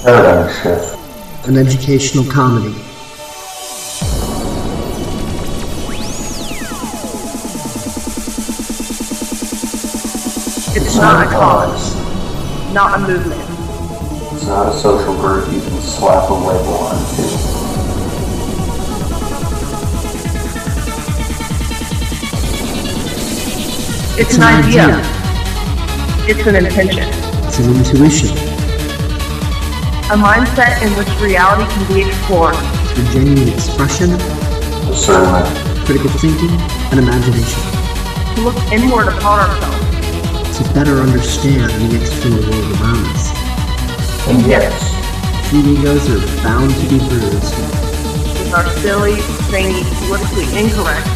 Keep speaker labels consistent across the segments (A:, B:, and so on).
A: Paradigm Shift.
B: An educational comedy.
C: It's not a cause, not a movement.
A: It's not a social group you can slap a label onto.
C: It's an idea. It's an intention.
B: It's an intuition.
C: A mindset in which reality can be explored.
B: It's a genuine expression,
A: Discernment.
B: critical thinking, and imagination.
C: To look inward upon ourselves.
B: To better understand the external world around us.
A: And yes,
B: Few egos are bound to be bruised.
C: With our silly, zany, politically incorrect,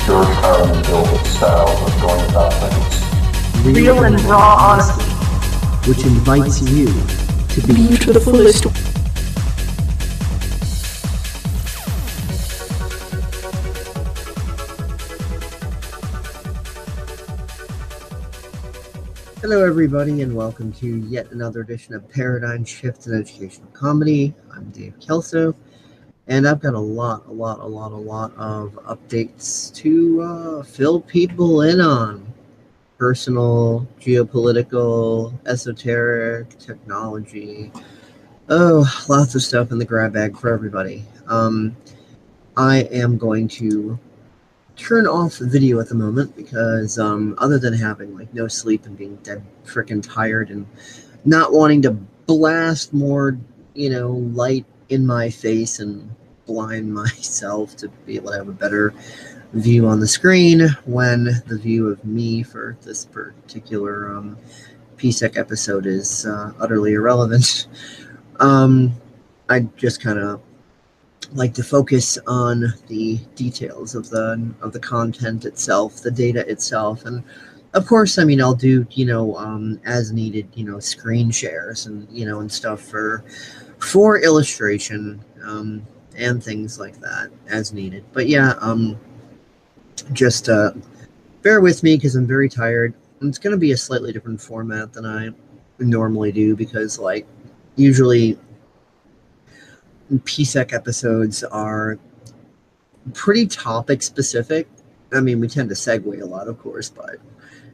A: George Carlin and Bill Hick's style of going about things.
C: real and raw honesty.
B: Which invites you to be
D: to the fullest.
B: Hello everybody and welcome to yet another edition of Paradigm Shift in Educational Comedy. I'm Dave Kelso and I've got a lot of updates to fill people in on. Personal, geopolitical, esoteric, technology. Oh, lots of stuff in the grab bag for everybody. I am going to turn off the video at the moment because other than having like no sleep and being dead freaking tired and not wanting to blast more, light in my face and blind myself to be able to have a better view on the screen when the view of me for this particular PSEC episode is utterly irrelevant. I just kind of like to focus on the details of the content itself, the data itself, and of course, I'll do as needed, screen shares and and stuff for illustration and things like that as needed. But yeah, just bear with me because I'm very tired. It's going to be a slightly different format than I normally do because usually PSEC episodes are pretty topic specific. We tend to segue a lot, of course, but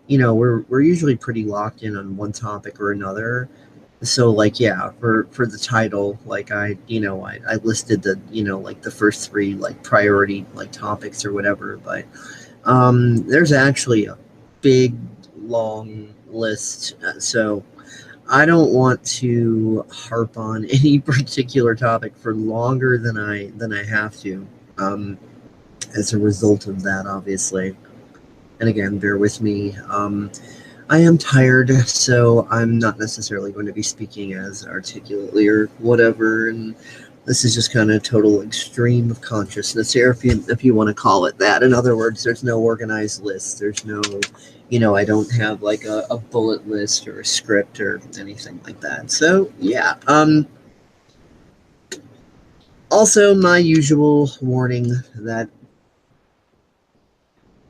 B: we're usually pretty locked in on one topic or another. So for the title, I listed the the first three priority topics or whatever, but there's actually a big long list, so I don't want to harp on any particular topic for longer than I have to, as a result of that, obviously. And again, bear with me. I am tired, so I'm not necessarily going to be speaking as articulately or whatever, and this is just kind of total extreme of consciousness here, if you want to call it that. In other words, there's no organized list. There's no, I don't have a bullet list or a script or anything like that. So yeah. Also, my usual warning that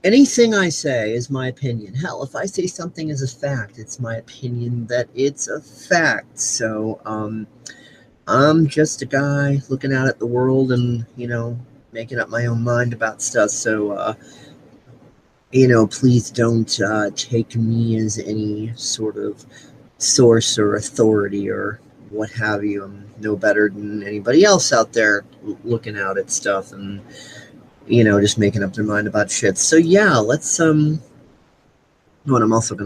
B: anything I say is my opinion. Hell, if I say something is a fact, it's my opinion that it's a fact. So, I'm just a guy looking out at the world and, making up my own mind about stuff. So, please don't take me as any sort of source or authority or what have you. I'm no better than anybody else out there looking out at stuff and just making up their mind about shit. So yeah, let's what I'm also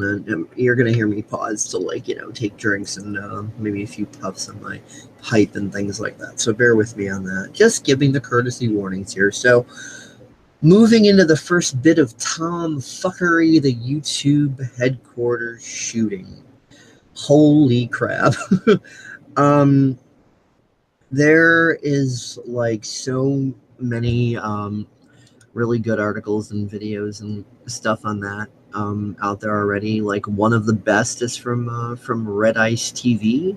B: you're gonna hear me pause to take drinks and maybe a few puffs on my pipe and things like that. So bear with me on that. Just giving the courtesy warnings here. So moving into the first bit of Tom fuckery, the YouTube headquarters shooting. Holy crap. There is so many really good articles and videos and stuff on that out there already. One of the best is from Red Ice TV.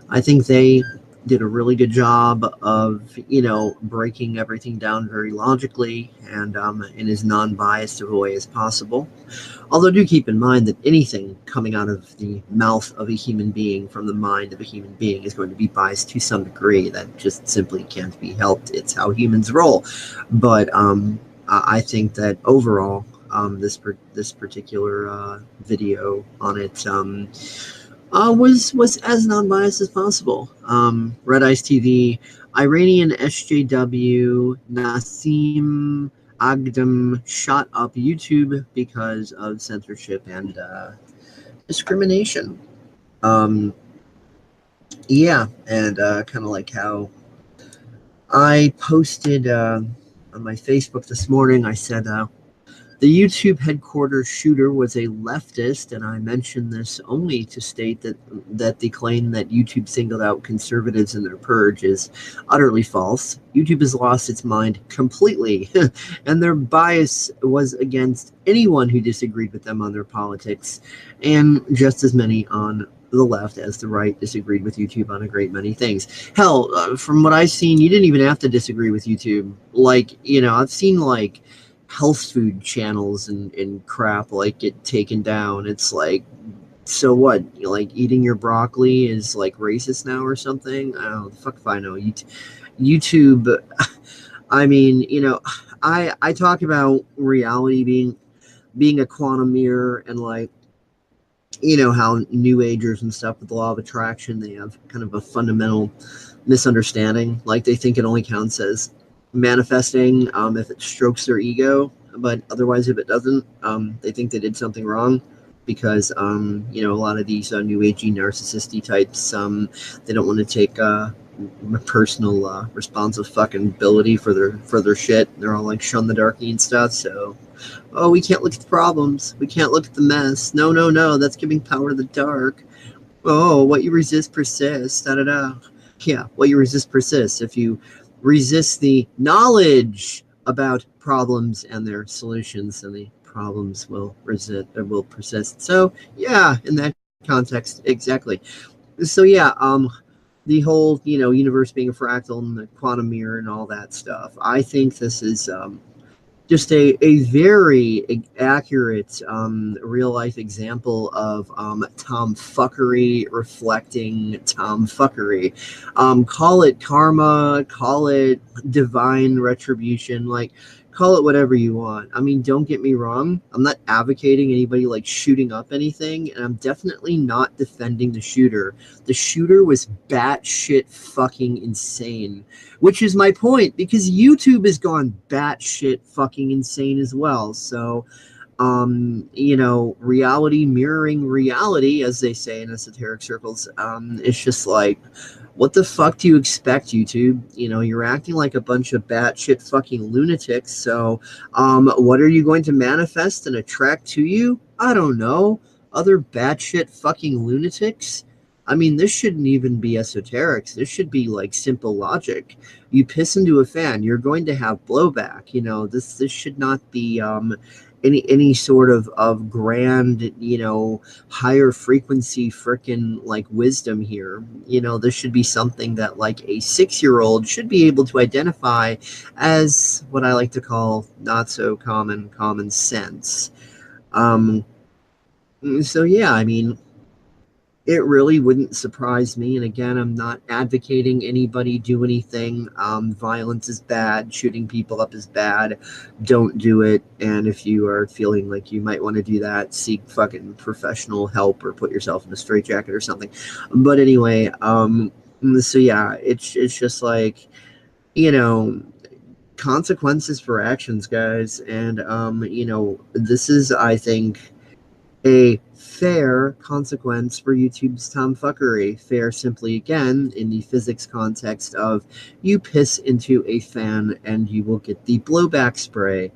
B: I think they did a really good job of, breaking everything down very logically and in as non-biased of a way as possible. Although do keep in mind that anything coming out of the mouth of a human being from the mind of a human being is going to be biased to some degree. That just simply can't be helped. It's how humans roll. But I think that overall, this particular video on it was as non-biased as possible. Red Ice TV, Iranian SJW, Nassim Agdam shot up YouTube because of censorship and discrimination. Yeah, and kind of like how I posted on my Facebook this morning, I said the YouTube headquarters shooter was a leftist, and I mentioned this only to state that the claim that YouTube singled out conservatives in their purge is utterly false. YouTube has lost its mind completely, and their bias was against anyone who disagreed with them on their politics, and just as many on the left as the right disagreed with YouTube on a great many things. Hell, from what I've seen, you didn't even have to disagree with YouTube. Like, I've seen, like, health food channels and crap like get taken down. It's like, so what? Like eating your broccoli is like racist now or something? I don't know. Fuck if I know. YouTube. I mean, I talk about reality being a quantum mirror, and like, how New Agers and stuff with the law of attraction, they have kind of a fundamental misunderstanding. Like they think it only counts as manifesting if it strokes their ego, but otherwise if it doesn't, they think they did something wrong, because a lot of these new agey narcissisty types, they don't want to take personal responsibility for their shit. They're all like shun the darky and stuff. So, oh, we can't look at the problems, we can't look at the mess, no, that's giving power to the dark. Oh, what you resist persists, da. Yeah, what you resist persists. If you resist the knowledge about problems and their solutions, and the problems will persist. So yeah, in that context, exactly. So yeah, the whole universe being a fractal and the quantum mirror and all that stuff, I think this is just a very accurate real-life example of tomfuckery reflecting tomfuckery. Call it karma, call it divine retribution, like, call it whatever you want. I mean, don't get me wrong. I'm not advocating anybody like shooting up anything, and I'm definitely not defending the shooter. The shooter was batshit fucking insane, which is my point, because YouTube has gone batshit fucking insane as well. So, reality mirroring reality, as they say in esoteric circles, it's just like, what the fuck do you expect, YouTube? You're acting like a bunch of batshit fucking lunatics. So, what are you going to manifest and attract to you? I don't know. Other batshit fucking lunatics? I mean, this shouldn't even be esoterics. This should be like simple logic. You piss into a fan, you're going to have blowback. This should not be any sort of grand, higher frequency frickin' like wisdom here. This should be something that like a 6-year-old should be able to identify as what I like to call not so common sense. So yeah, I mean, it really wouldn't surprise me. And again, I'm not advocating anybody do anything. Violence is bad. Shooting people up is bad. Don't do it. And if you are feeling like you might want to do that, seek fucking professional help or put yourself in a straitjacket or something. But anyway, so yeah, it's just like, consequences for actions, guys. And, this is, I think, a fair consequence for YouTube's tomfuckery. Fair simply, again, in the physics context of you piss into a fan and you will get the blowback spray.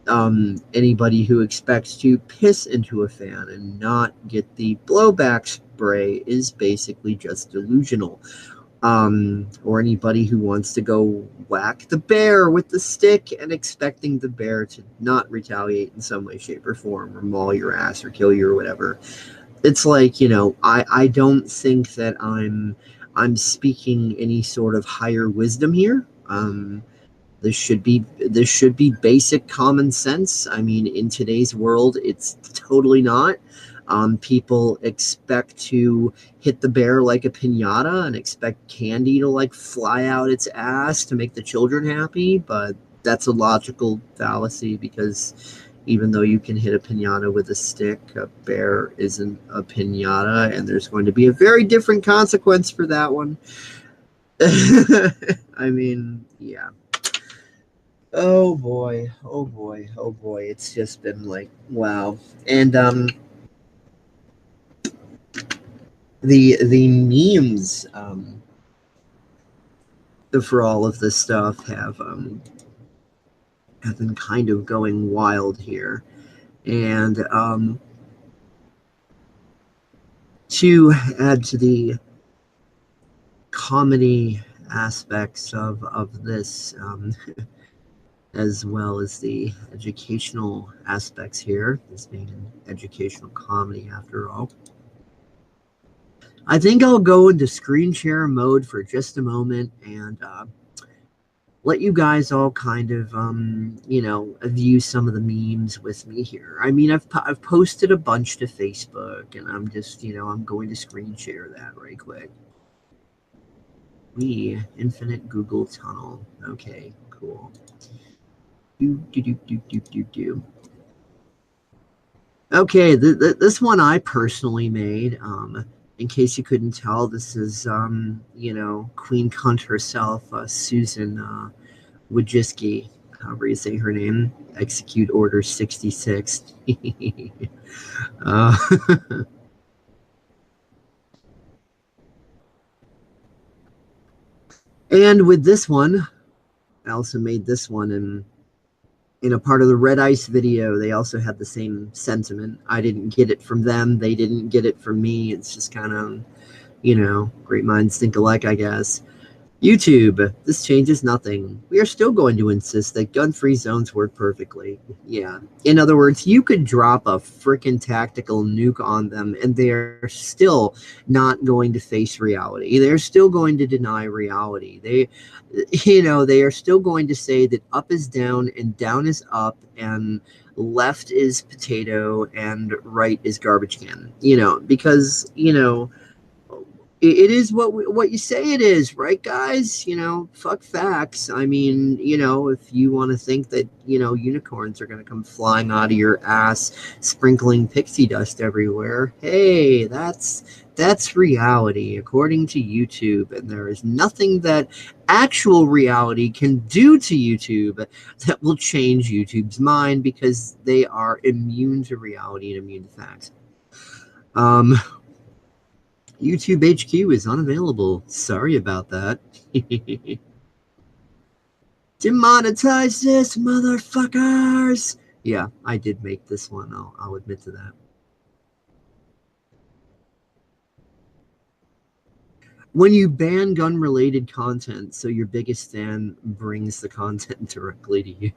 B: Anybody who expects to piss into a fan and not get the blowback spray is basically just delusional. Or anybody who wants to go whack the bear with the stick and expecting the bear to not retaliate in some way, shape, or form, or maul your ass or kill you or whatever. It's like, I don't think that I'm I'm speaking any sort of higher wisdom here. This should be basic common sense. I mean, in today's world, it's totally not. People expect to hit the bear like a piñata and expect candy to like fly out its ass to make the children happy, but that's a logical fallacy, because even though you can hit a piñata with a stick, a bear isn't a piñata, and there's going to be a very different consequence for that one. I mean, yeah. Oh boy, oh boy, oh boy. It's just been like, wow. And the memes for all of this stuff have been kind of going wild here. And to add to the comedy aspects of this, as well as the educational aspects here, this being an educational comedy after all, I think I'll go into screen share mode for just a moment and let you guys all kind of, you know, view some of the memes with me here. I mean, I've posted a bunch to Facebook, and I'm just, you know, I'm going to screen share that right quick. Infinite Google tunnel. Okay, cool. Okay, this one I personally made. In case you couldn't tell, this is, you know, Queen Cunt herself, Susan Wojcicki, however you say her name. Execute Order 66. And with this one, I also made this one in a part of the Red Ice video. They also had the same sentiment. I didn't get it from them. They didn't get it from me. It's just kind of, you know, great minds think alike, I guess. YouTube, this changes nothing. We are still going to insist that gun-free zones work perfectly. Yeah. In other words, you could drop a frickin' tactical nuke on them and they're still not going to face reality. They're still going to deny reality. They, you know, they are still going to say that up is down and down is up and left is potato and right is garbage can. You know, because, you know, it is what you say it is, right, guys? You know, fuck facts. I mean, you know, if you want to think that, you know, unicorns are going to come flying out of your ass, sprinkling pixie dust everywhere, hey, that's reality, according to YouTube. And there is nothing that actual reality can do to YouTube that will change YouTube's mind, because they are immune to reality and immune to facts. YouTube HQ is unavailable. Sorry about that. Demonetize this, motherfuckers! Yeah, I did make this one. I'll admit to that. When you ban gun-related content, so your biggest fan brings the content directly to you.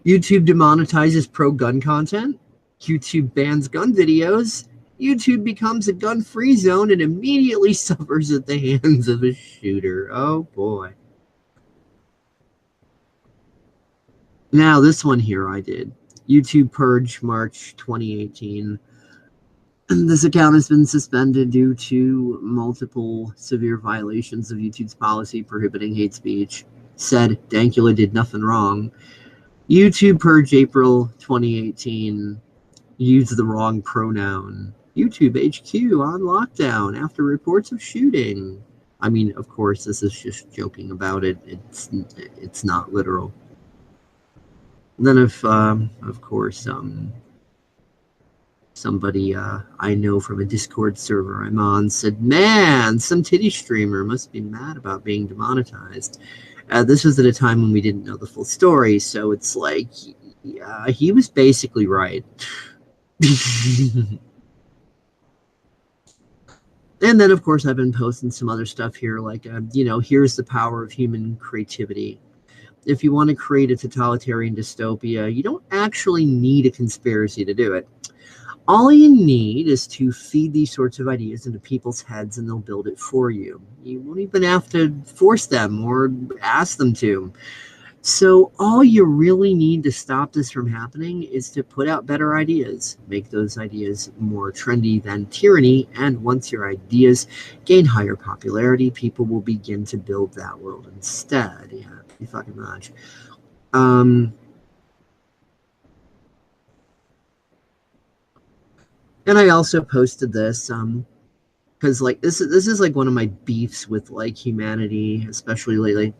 B: YouTube demonetizes pro-gun content. YouTube bans gun videos. YouTube becomes a gun-free zone and immediately suffers at the hands of a shooter. Oh boy. Now this one here I did. YouTube purge March 2018. This account has been suspended due to multiple severe violations of YouTube's policy prohibiting hate speech. Said Dankula did nothing wrong. YouTube purge April 2018. Used the wrong pronoun. YouTube HQ on lockdown after reports of shooting. I mean, of course, this is just joking about it. It's not literal. Then if, of course, somebody I know from a Discord server I'm on said, man, some titty streamer must be mad about being demonetized. This was at a time when we didn't know the full story, so it's like, yeah, he was basically right. And then, of course, I've been posting some other stuff here, like, you know, here's the power of human creativity. If you want to create a totalitarian dystopia, you don't actually need a conspiracy to do it. All you need is to feed these sorts of ideas into people's heads and they'll build it for you. You won't even have to force them or ask them to. So all you really need to stop this from happening is to put out better ideas, make those ideas more trendy than tyranny, and once your ideas gain higher popularity, people will begin to build that world instead. Yeah, pretty fucking much. And I also posted this because like this is like one of my beefs with like humanity, especially lately.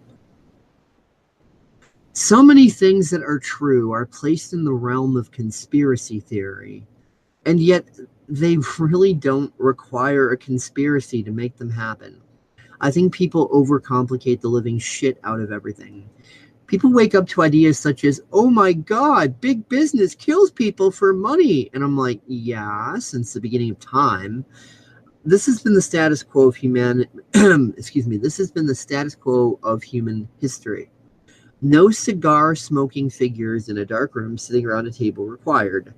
B: So many things that are true are placed in the realm of conspiracy theory, and yet they really don't require a conspiracy to make them happen. I think people overcomplicate the living shit out of everything. People wake up to ideas such as, oh my God, big business kills people for money. And I'm like, yeah, since the beginning of time. This has been the status quo of this has been the status quo of human history. No cigar smoking figures in a dark room sitting around a table required.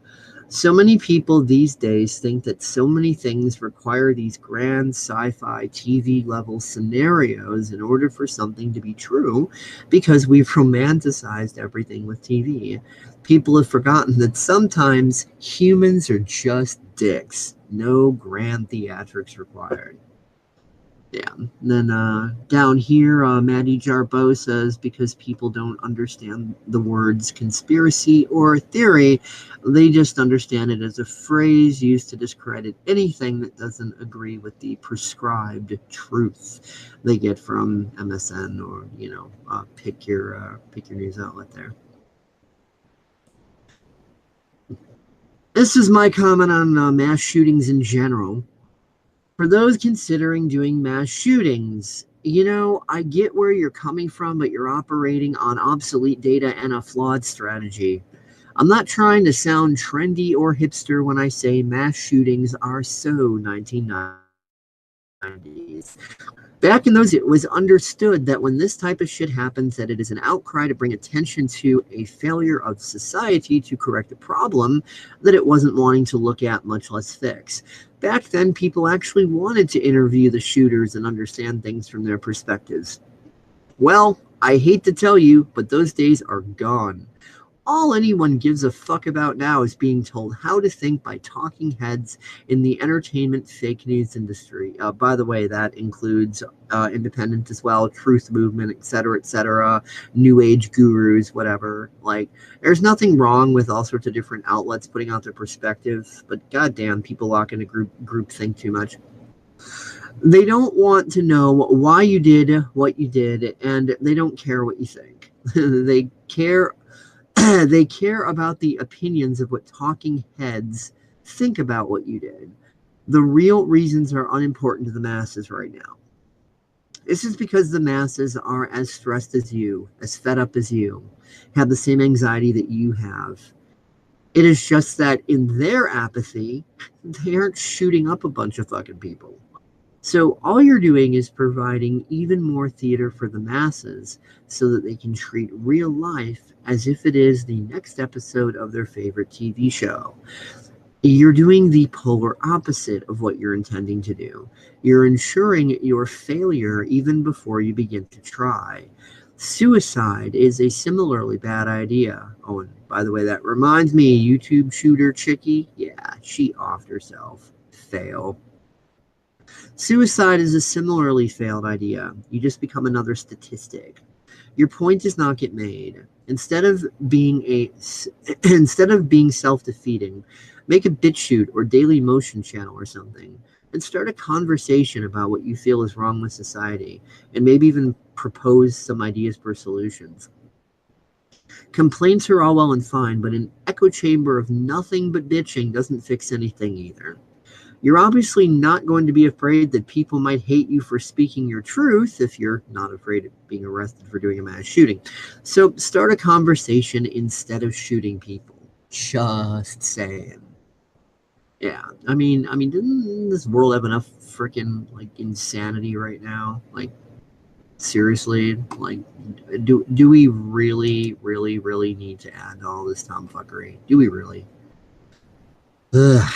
B: So many people these days think that so many things require these grand sci-fi TV level scenarios in order for something to be true because we've romanticized everything with TV. People have forgotten that sometimes humans are just dicks. No grand theatrics required. Yeah. And then down here, Maddie Jarbo says because people don't understand the words conspiracy or theory, they just understand it as a phrase used to discredit anything that doesn't agree with the prescribed truth they get from MSN or pick your news outlet there. This is my comment on mass shootings in general. For those considering doing mass shootings, I get where you're coming from, but you're operating on obsolete data and a flawed strategy. I'm not trying to sound trendy or hipster when I say mass shootings are so 1990s. Back in those, it was understood that when this type of shit happens, that it is an outcry to bring attention to a failure of society to correct a problem that it wasn't wanting to look at, much less fix. Back then, people actually wanted to interview the shooters and understand things from their perspectives. Well, I hate to tell you, but those days are gone. All anyone gives a fuck about now is being told how to think by talking heads in the entertainment fake news industry. By the way, that includes independent as well, truth movement, etc., new age gurus, whatever. Like, there's nothing wrong with all sorts of different outlets putting out their perspective, but goddamn, people lock into group think too much. They don't want to know why you did what you did, and they don't care what you think. They care about the opinions of what talking heads think about what you did. The real reasons are unimportant to the masses right now. This is because the masses are as stressed as you, as fed up as you, have the same anxiety that you have. It is just that in their apathy, they aren't shooting up a bunch of fucking people. So all you're doing is providing even more theater for the masses so that they can treat real life as if it is the next episode of their favorite TV show. You're doing the polar opposite of what you're intending to do. You're ensuring your failure even before you begin to try. Suicide is a similarly bad idea. Oh, and by the way, that reminds me, YouTube shooter Chickie, yeah, she offed herself. Fail. Suicide is a similarly failed idea. You just become another statistic. Your point does not get made. Instead of being self-defeating, make a BitChute or Daily Motion channel or something, and start a conversation about what you feel is wrong with society, and maybe even propose some ideas for solutions. Complaints are all well and fine, but an echo chamber of nothing but bitching doesn't fix anything either. You're obviously not going to be afraid that people might hate you for speaking your truth if you're not afraid of being arrested for doing a mass shooting. So start a conversation instead of shooting people. Just saying. Yeah, I mean, doesn't this world have enough freaking insanity right now? Like, seriously, like, do we really need to add all this tomfuckery? Do we really? Ugh.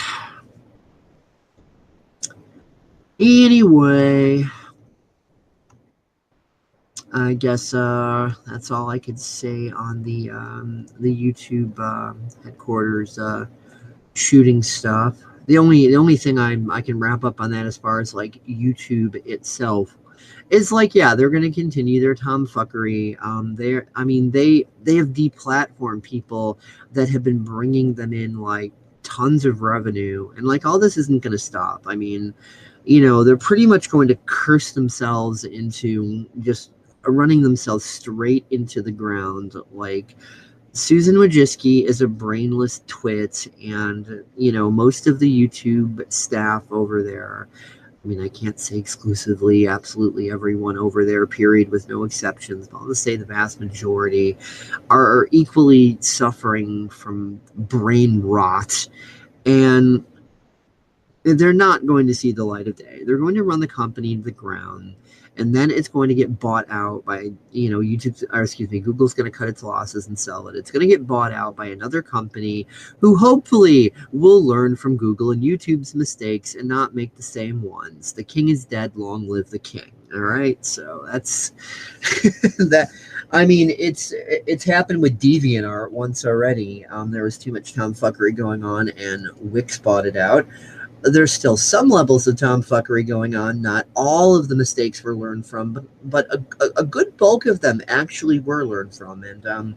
B: Anyway, I guess that's all I could say on the YouTube headquarters shooting stuff. The only thing I can wrap up on that as far as like YouTube itself is like, yeah, they're going to continue their tomfuckery. They have deplatformed people that have been bringing them in like tons of revenue, and like all this isn't going to stop. I mean, they're pretty much going to curse themselves into just running themselves straight into the ground. Like, Susan Wojcicki is a brainless twit, and most of the YouTube staff over there, I mean, I can't say exclusively, absolutely everyone over there, period, with no exceptions, but I'll just say the vast majority are equally suffering from brain rot, and they're not going to see the light of day. They're going to run the company to the ground, and then it's going to get bought out by, Google's going to cut its losses and sell it. It's going to get bought out by another company who hopefully will learn from Google and YouTube's mistakes and not make the same ones. The king is dead, long live the king. All right, so that's that. I mean, it's happened with DeviantArt once already. There was too much tomfuckery going on, and Wix bought it out. There's still some levels of tomfuckery going on. Not all of the mistakes were learned from, but a good bulk of them actually were learned from. And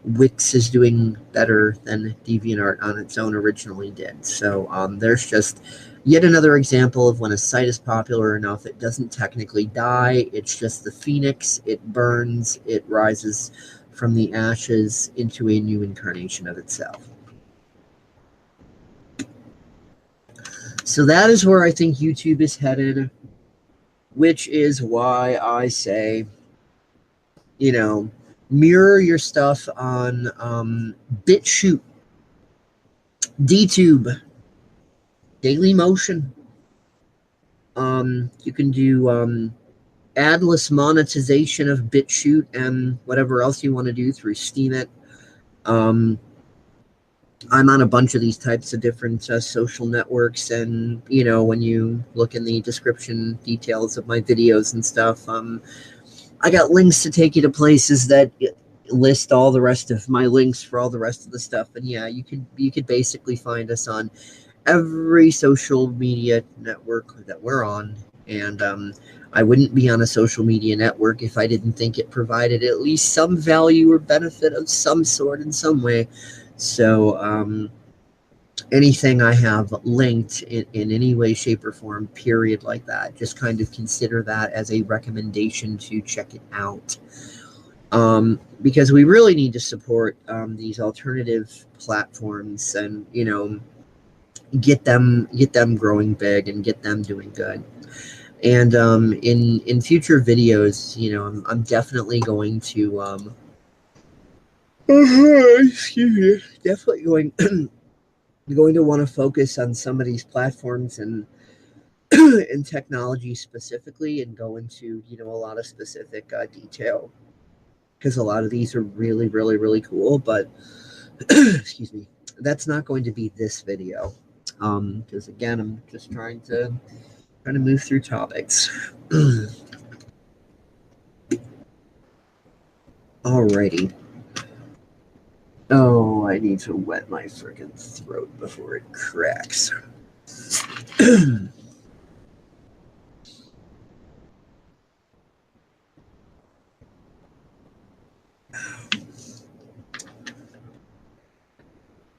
B: Wix is doing better than DeviantArt on its own originally did. So there's just yet another example of when a site is popular enough, it doesn't technically die. It's just the phoenix. It burns. It rises from the ashes into a new incarnation of itself. So that is where I think YouTube is headed, which is why I say, mirror your stuff on BitChute, DTube, Dailymotion. You can do adless monetization of BitChute and whatever else you want to do through Steemit. I'm on a bunch of these types of different social networks, and when you look in the description details of my videos and stuff, I got links to take you to places that list all the rest of my links for all the rest of the stuff. And yeah, you could basically find us on every social media network that we're on. And I wouldn't be on a social media network if I didn't think it provided at least some value or benefit of some sort in some way. So anything I have linked in any way, shape, or form, period, like that, just kind of consider that as a recommendation to check it out. Because we really need to support these alternative platforms and, get them growing big and get them doing good. And in future videos, I'm definitely going to excuse me, definitely going to want to focus on some of these platforms and and technology specifically, and go into a lot of specific detail, because a lot of these are really, really, really cool. But excuse me, that's not going to be this video, because again, I'm just trying to move through topics. Alrighty. Oh, I need to wet my freaking throat before it cracks.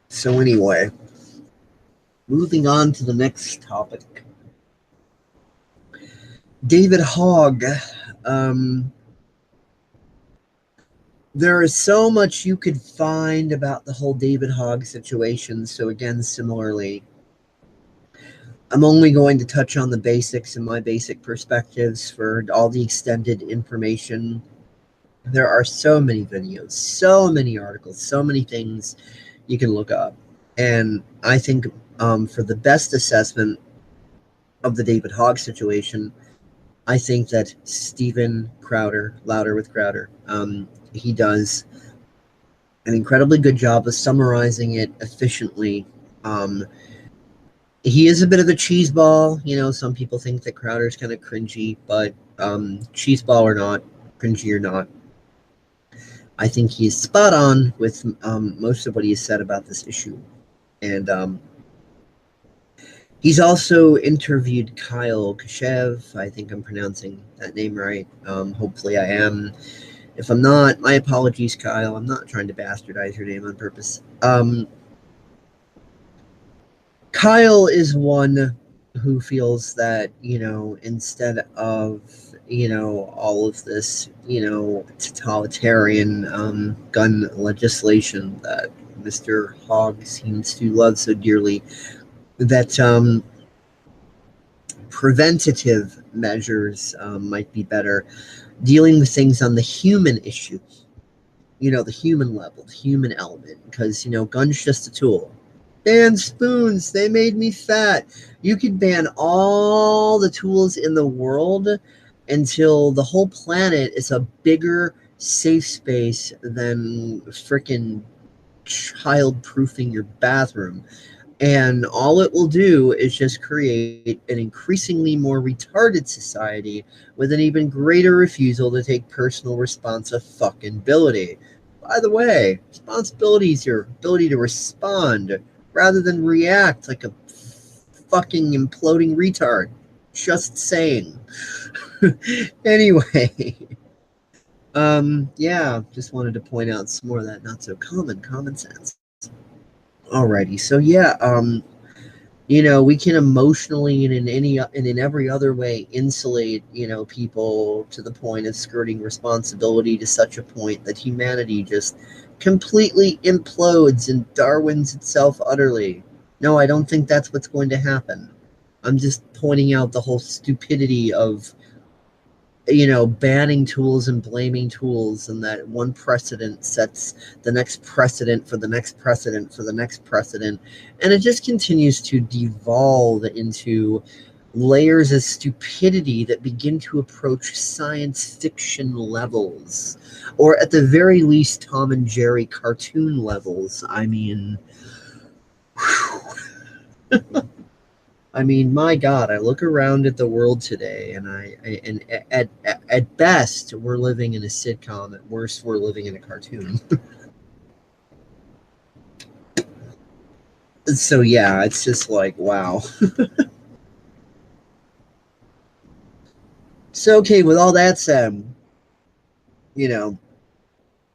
B: So anyway, moving on to the next topic. David Hogg. There is so much you could find about the whole David Hogg situation. So again, similarly, I'm only going to touch on the basics and my basic perspectives. For all the extended information, there are so many videos, so many articles, so many things you can look up. And I think for the best assessment of the David Hogg situation, I think that Steven Crowder, Louder with Crowder, he does an incredibly good job of summarizing it efficiently he is a bit of a cheeseball. You know, some people think that Crowder's kind of cringy, but cheeseball or not, cringy or not, I think he's spot on with most of what he said about this issue. And he's also interviewed Kyle Kashev. I think I'm pronouncing that name right. Hopefully I am. If I'm not, my apologies, Kyle. I'm not trying to bastardize your name on purpose. Kyle is one who feels that, you know, instead of, you know, all of this, you know, totalitarian gun legislation that Mr. Hogg seems to love so dearly, that preventative measures might be better, dealing with things on the human issue, you know, the human level, the human element, because, you know, gun's just a tool. Ban spoons, they made me fat. You could ban all the tools in the world until the whole planet is a bigger safe space than frickin' child-proofing your bathroom. And all it will do is just create an increasingly more retarded society with an even greater refusal to take personal responsibility. By the way, responsibility is your ability to respond rather than react like a fucking imploding retard. Just saying. Anyway, yeah, just wanted to point out some more of that not so common sense. Alrighty, so yeah, you know, we can emotionally and in every other way insulate, you know, people to the point of skirting responsibility to such a point that humanity just completely implodes and Darwin's itself utterly. No, I don't think that's what's going to happen. I'm just pointing out the whole stupidity of, you know, banning tools and blaming tools, and that one precedent sets the next precedent for the next precedent for the next precedent, and it just continues to devolve into layers of stupidity that begin to approach science fiction levels, or at the very least Tom and Jerry cartoon levels. I mean, I mean, my God, I look around at the world today, and and at best we're living in a sitcom. At worst, we're living in a cartoon. So yeah, it's just like, wow. So okay, with all that said, you know,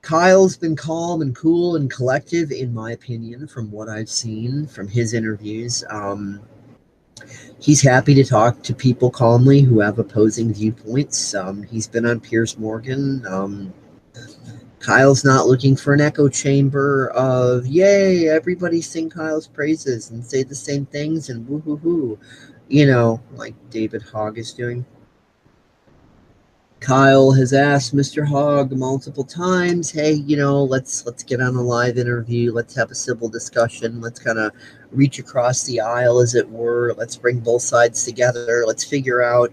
B: Kyle's been calm and cool and collective, in my opinion, from what I've seen from his interviews. He's happy to talk to people calmly who have opposing viewpoints. He's been on Piers Morgan. Kyle's not looking for an echo chamber of, yay, everybody sing Kyle's praises and say the same things and woo-hoo-hoo, you know, like David Hogg is doing. Kyle has asked Mr. Hogg multiple times, hey, you know, let's get on a live interview. Let's have a civil discussion. Let's kind of reach across the aisle, as it were. Let's bring both sides together. Let's figure out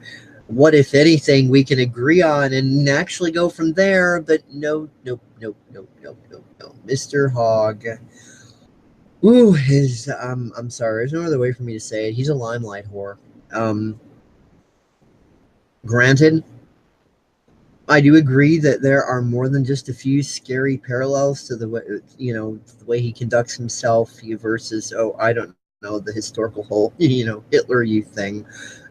B: what, if anything, we can agree on and actually go from there. But no. Mr. Hogg, ooh, I'm sorry. There's no other way for me to say it. He's a limelight whore. Granted, I do agree that there are more than just a few scary parallels to the way, you know, the way he conducts himself versus, oh, I don't know, the historical whole, you know, Hitler Youth thing.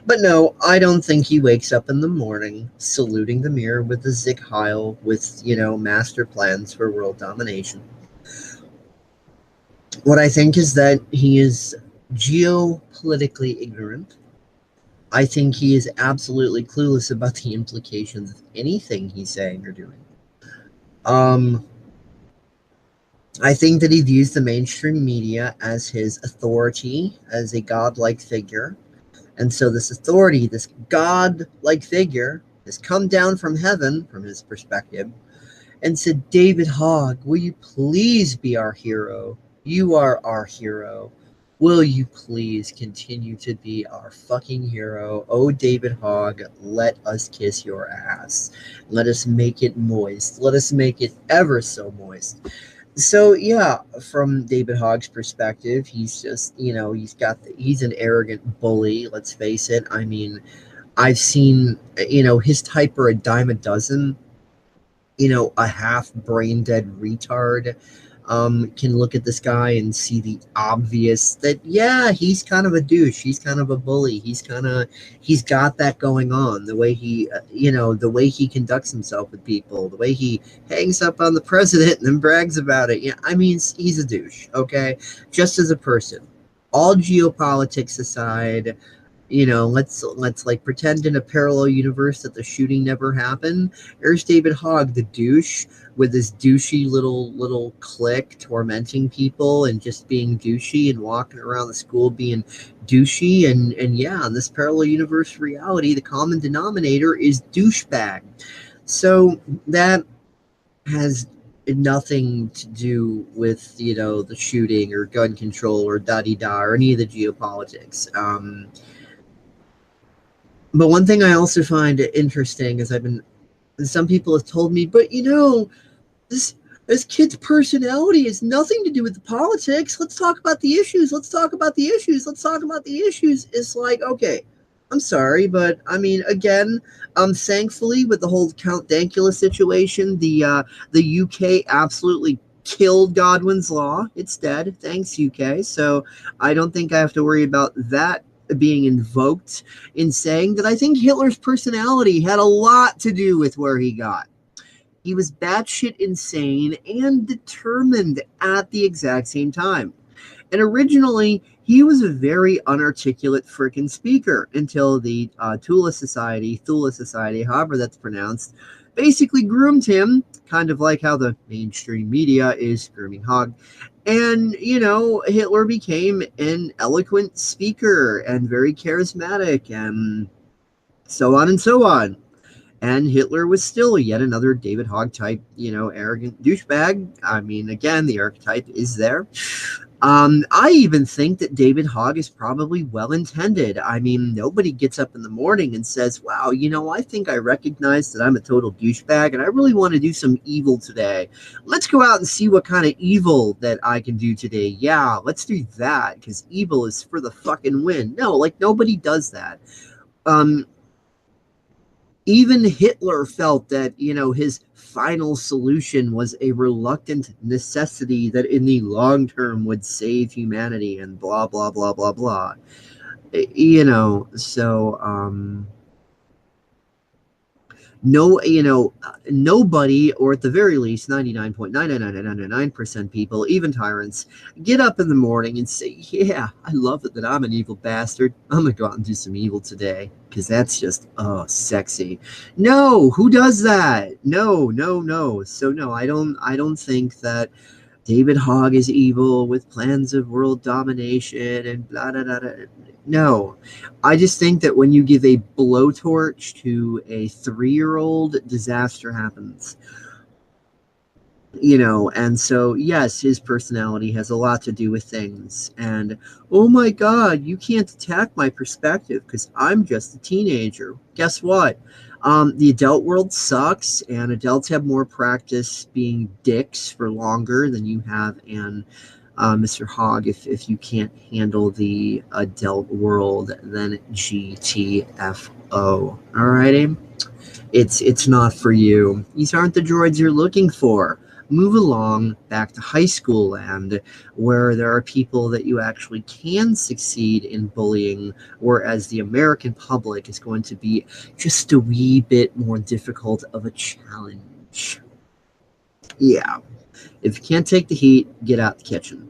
B: But no, I don't think he wakes up in the morning saluting the mirror with a Zig Heil with, you know, master plans for world domination. What I think is that he is geopolitically ignorant. I think he is absolutely clueless about the implications of anything he's saying or doing. I think that he views the mainstream media as his authority, as a godlike figure. And so this authority, this godlike figure, has come down from heaven, from his perspective, and said, David Hogg, will you please be our hero? You are our hero. Will you please continue to be our fucking hero? Oh, David Hogg, let us kiss your ass. Let us make it moist. Let us make it ever so moist. So yeah, from David Hogg's perspective, he's just, he's an arrogant bully. Let's face it. I mean, I've seen, his type are a dime a dozen. A half brain dead retard can look at this guy and see the obvious that, yeah, he's kind of a douche. He's kind of a bully. He's got that going on. The way the way he conducts himself with people, the way he hangs up on the president and then brags about it. Yeah, I mean, he's a douche, okay? Just as a person. All geopolitics aside, let's like pretend in a parallel universe that the shooting never happened. There's David Hogg, the douche, with this douchey little clique tormenting people and just being douchey and walking around the school being douchey. And yeah, in this parallel universe reality, the common denominator is douchebag. So that has nothing to do with the shooting or gun control or da-di-da or any of the geopolitics. But one thing I also find interesting is some people have told me, but this kid's personality has nothing to do with the politics. Let's talk about the issues. Let's talk about the issues. Let's talk about the issues. It's like, okay, I'm sorry, but I mean, again, thankfully with the whole Count Dankula situation, the UK absolutely killed Godwin's law. It's dead. Thanks, UK. So I don't think I have to worry about that being invoked in saying that I think Hitler's personality had a lot to do with where he got. He was batshit insane and determined at the exact same time. And originally, he was a very unarticulate frickin' speaker until the Thule Society, however that's pronounced, basically groomed him, kind of like how the mainstream media is grooming Hogg. And, Hitler became an eloquent speaker and very charismatic and so on and so on. And Hitler was still yet another David Hogg type, arrogant douchebag. I mean, again, the archetype is there. I even think that David Hogg is probably well-intended. I mean, nobody gets up in the morning and says, wow, I think I recognize that I'm a total douchebag and I really want to do some evil today. Let's go out and see what kind of evil that I can do today. Yeah, let's do that because evil is for the fucking win. No, like nobody does that. Even Hitler felt that, his final solution was a reluctant necessity that in the long term would save humanity and blah, blah, blah, blah, blah. So, nobody, or at the very least 99.99999% people, even tyrants, get up in the morning and say, yeah, I love it that I'm an evil bastard. I'm gonna go out and do some evil today because that's just sexy. No, who does that? No. So no, I don't think that David Hogg is evil with plans of world domination and blah blah blah. No, I just think that when you give a blowtorch to a 3-year-old, disaster happens. And so, yes, his personality has a lot to do with things. And, oh my God, you can't attack my perspective because I'm just a teenager. Guess what? The adult world sucks, and adults have more practice being dicks for longer than you have, and Mr. Hogg, if you can't handle the adult world, then GTFO. Alrighty? It's not for you. These aren't the droids you're looking for. Move along back to high school land, where there are people that you actually can succeed in bullying, whereas the American public is going to be just a wee bit more difficult of a challenge. Yeah. If you can't take the heat, get out the kitchen.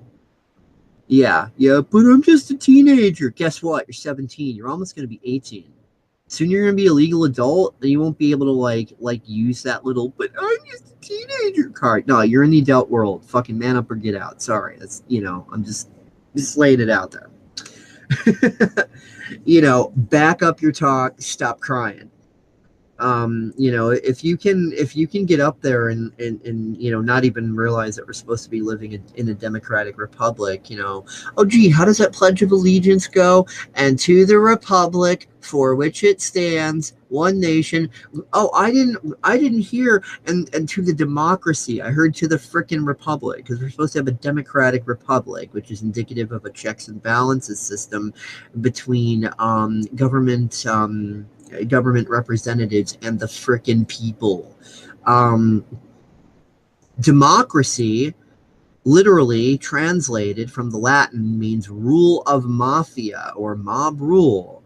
B: Yeah, but I'm just a teenager. Guess what? You're 17. You're almost going to be 18. Soon you're going to be a legal adult, and you won't be able to, like use that little, but I'm just a teenager card. No, you're in the adult world. Fucking man up or get out. Sorry. That's, I'm just laying it out there. Back up your talk. Stop crying. You know, if you can get up there and you know, not even realize that we're supposed to be living in a democratic republic, you know, oh gee, how does that Pledge of Allegiance go? And to the republic for which it stands, one nation. Oh, I didn't hear. And to the democracy, I heard to the frickin' republic, because we're supposed to have a democratic republic, which is indicative of a checks and balances system between government representatives and the frickin' people. Democracy, literally translated from the Latin, means rule of mafia or mob rule.